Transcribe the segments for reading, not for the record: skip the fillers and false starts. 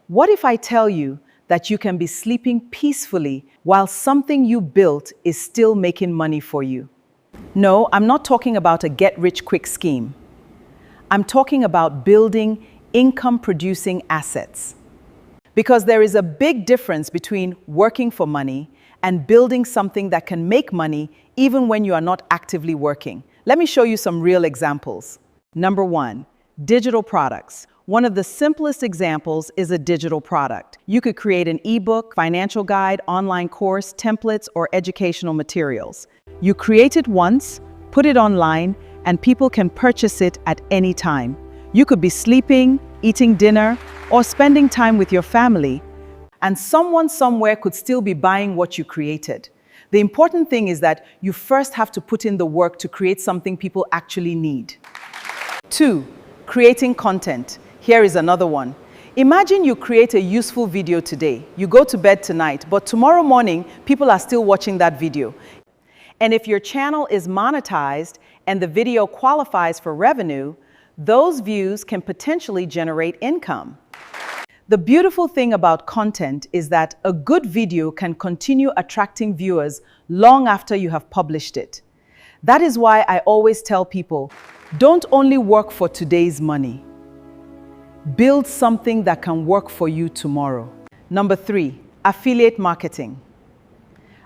What if I tell you that you can be sleeping peacefully while something you built is still making money for you? No, I'm not talking about a get-rich-quick scheme. I'm talking about building income-producing assets. Because there is a big difference between working for money and building something that can make money even when you are not actively working. Let me show you some real examples. Number one, digital products. One of the simplest examples is a digital product. You could create an ebook, financial guide, online course, templates, or educational materials. You create it once, put it online, and people can purchase it at any time. You could be sleeping, eating dinner, or spending time with your family, and someone somewhere could still be buying what you created. The important thing is that you first have to put in the work to create something people actually need. 2. Creating content. Here is another one. Imagine you create a useful video today. You go to bed tonight, but tomorrow morning, people are still watching that video. And if your channel is monetized and the video qualifies for revenue, those views can potentially generate income. The beautiful thing about content is that a good video can continue attracting viewers long after you have published it. That is why I always tell people, don't only work for today's money. Build something that can work for you tomorrow. Number 3, affiliate marketing.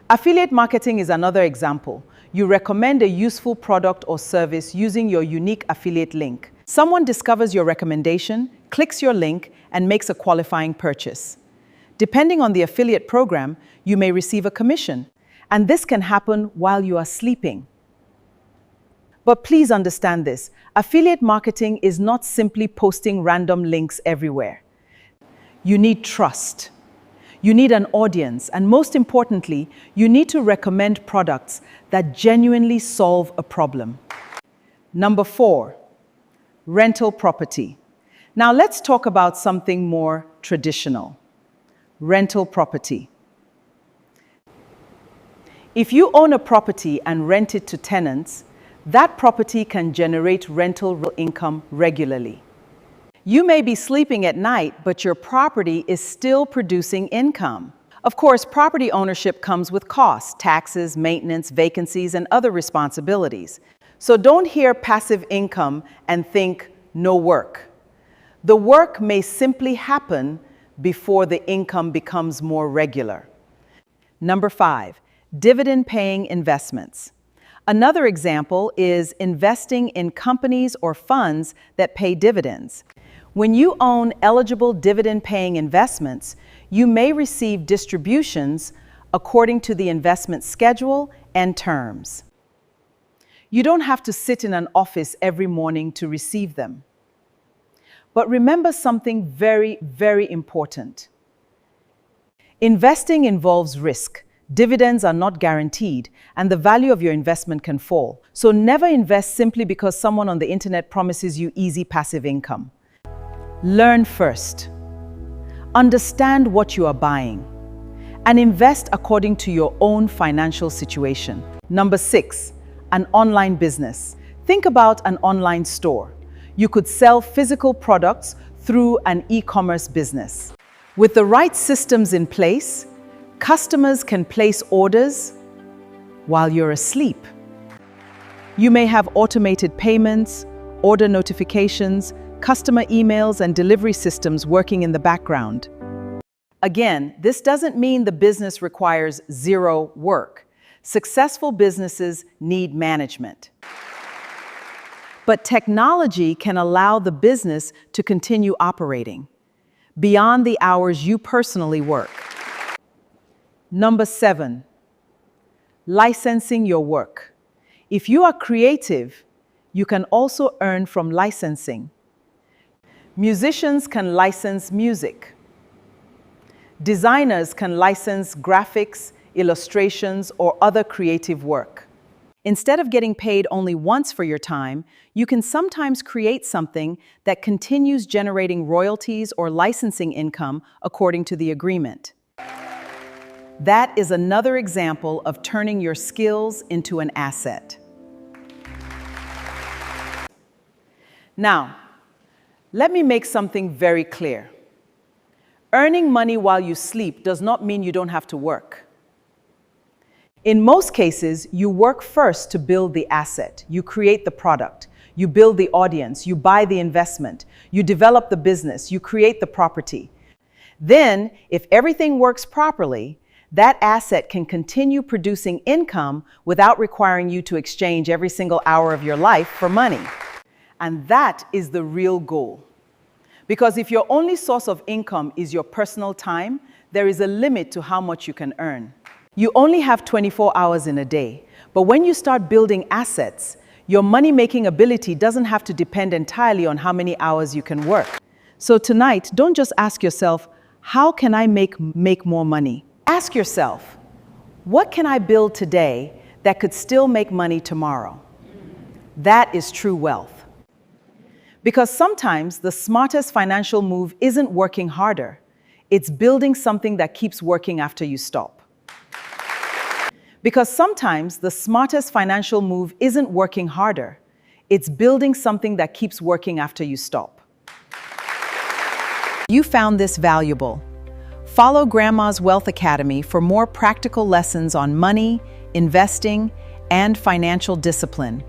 Affiliate marketing is another example. You recommend a useful product or service using your unique affiliate link. Someone discovers your recommendation, clicks your link, and makes a qualifying purchase. Depending on the affiliate program, you may receive a commission, and this can happen while you are sleeping. But please understand this, affiliate marketing is not simply posting random links everywhere. You need trust. You need an audience, and most importantly, you need to recommend products that genuinely solve a problem. Number 4, rental property. Now let's talk about something more traditional. Rental property. If you own a property and rent it to tenants, that property can generate rental income regularly. You may be sleeping at night, but your property is still producing income. Of course, property ownership comes with costs, taxes, maintenance, vacancies, and other responsibilities. So don't hear passive income and think no work. The work may simply happen before the income becomes more regular. Number 5, dividend-paying investments. Another example is investing in companies or funds that pay dividends. When you own eligible dividend-paying investments, you may receive distributions according to the investment schedule and terms. You don't have to sit in an office every morning to receive them. But remember something very, very important. Investing involves risk. Dividends are not guaranteed, and the value of your investment can fall. So never invest simply because someone on the internet promises you easy passive income. Learn first. Understand what you are buying, and invest according to your own financial situation. Number 6, an online business. Think about an online store. You could sell physical products through an e-commerce business. With the right systems in place, customers can place orders while you're asleep. You may have automated payments, order notifications, customer emails, and delivery systems working in the background. Again, this doesn't mean the business requires zero work. Successful businesses need management. But technology can allow the business to continue operating beyond the hours you personally work. Number 7, licensing your work. If you are creative, you can also earn from licensing. Musicians can license music. Designers can license graphics, illustrations, or other creative work. Instead of getting paid only once for your time, you can sometimes create something that continues generating royalties or licensing income according to the agreement. That is another example of turning your skills into an asset. Now, let me make something very clear. Earning money while you sleep does not mean you don't have to work. In most cases, you work first to build the asset. You create the product. You build the audience. You buy the investment. You develop the business. You create the property. Then, if everything works properly, that asset can continue producing income without requiring you to exchange every single hour of your life for money. And that is the real goal. Because if your only source of income is your personal time, there is a limit to how much you can earn. You only have 24 hours in a day, but when you start building assets, your money-making ability doesn't have to depend entirely on how many hours you can work. So tonight, don't just ask yourself, how can I make more money? Ask yourself, what can I build today that could still make money tomorrow? That is true wealth. Because sometimes the smartest financial move isn't working harder. It's building something that keeps working after you stop. Because sometimes the smartest financial move isn't working harder. It's building something that keeps working after you stop. You found this valuable. Follow Grandma's Wealth Academy for more practical lessons on money, investing, and financial discipline.